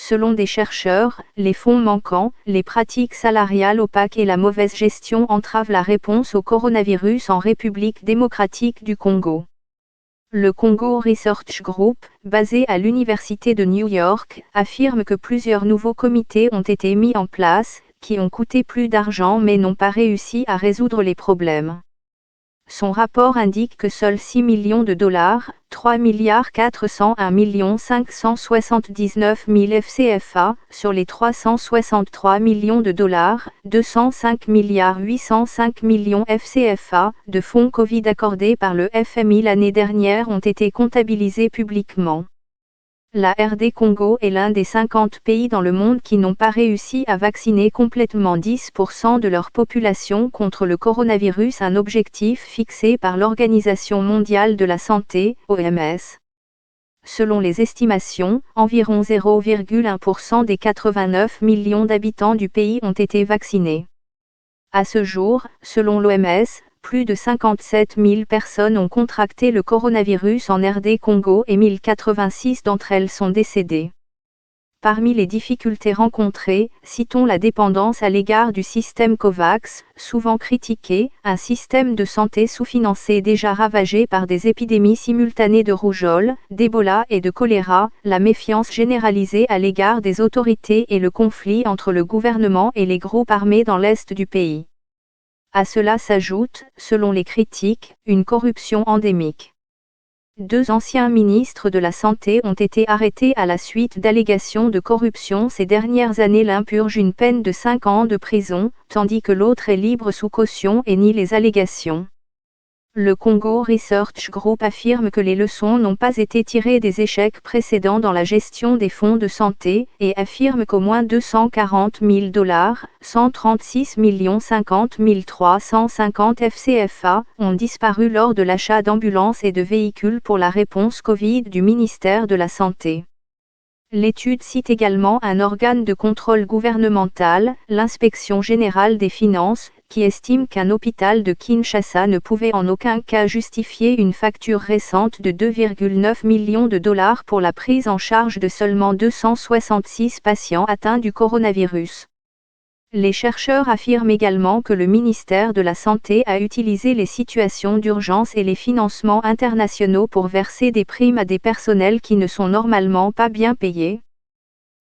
Selon des chercheurs, les fonds manquants, les pratiques salariales opaques et la mauvaise gestion entravent la réponse au coronavirus en République démocratique du Congo. Le Congo Research Group, basé à l'Université de New York, affirme que plusieurs nouveaux comités ont été mis en place, qui ont coûté plus d'argent mais n'ont pas réussi à résoudre les problèmes. Son rapport indique que seuls 6 millions de dollars, 3 401 579 000 FCFA, sur les 363 millions de dollars, 205 805 millions FCFA, de fonds Covid accordés par le FMI l'année dernière ont été comptabilisés publiquement. La RD Congo est l'un des 50 pays dans le monde qui n'ont pas réussi à vacciner complètement 10% de leur population contre le coronavirus, un objectif fixé par l'Organisation mondiale de la santé, OMS. Selon les estimations, environ 0,1% des 89 millions d'habitants du pays ont été vaccinés. À ce jour, selon l'OMS, plus de 57 000 personnes ont contracté le coronavirus en RD Congo et 1086 d'entre elles sont décédées. Parmi les difficultés rencontrées, citons la dépendance à l'égard du système COVAX, souvent critiqué, un système de santé sous-financé déjà ravagé par des épidémies simultanées de rougeole, d'Ebola et de choléra, la méfiance généralisée à l'égard des autorités et le conflit entre le gouvernement et les groupes armés dans l'est du pays. À cela s'ajoute, selon les critiques, une corruption endémique. 2 anciens ministres de la Santé ont été arrêtés à la suite d'allégations de corruption ces dernières années. L'un purge une peine de 5 ans de prison, tandis que l'autre est libre sous caution et nie les allégations. Le Congo Research Group affirme que les leçons n'ont pas été tirées des échecs précédents dans la gestion des fonds de santé, et affirme qu'au moins 240 000 dollars, 136 50 350 FCFA, ont disparu lors de l'achat d'ambulances et de véhicules pour la réponse Covid du ministère de la Santé. L'étude cite également un organe de contrôle gouvernemental, l'Inspection générale des finances, qui estime qu'un hôpital de Kinshasa ne pouvait en aucun cas justifier une facture récente de 2,9 millions de dollars pour la prise en charge de seulement 266 patients atteints du coronavirus. Les chercheurs affirment également que le ministère de la Santé a utilisé les situations d'urgence et les financements internationaux pour verser des primes à des personnels qui ne sont normalement pas bien payés.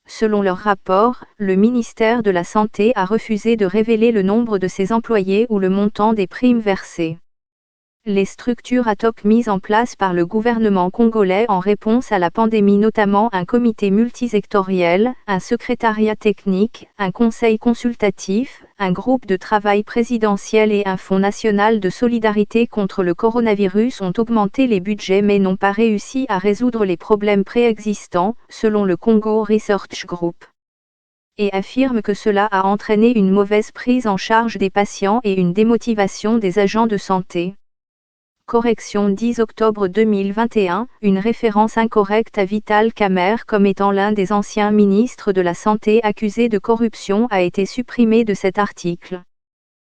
Selon leur rapport, le ministère de la Santé a refusé de révéler le nombre de ses employés ou le montant des primes versées. Les structures ad hoc mises en place par le gouvernement congolais en réponse à la pandémie, notamment un comité multisectoriel, un secrétariat technique, un conseil consultatif, un groupe de travail présidentiel et un fonds national de solidarité contre le coronavirus, ont augmenté les budgets mais n'ont pas réussi à résoudre les problèmes préexistants, selon le Congo Research Group. Et affirme que cela a entraîné une mauvaise prise en charge des patients et une démotivation des agents de santé. Correction 10 octobre 2021, une référence incorrecte à Vital Kamerhe comme étant l'un des anciens ministres de la Santé accusé de corruption a été supprimée de cet article.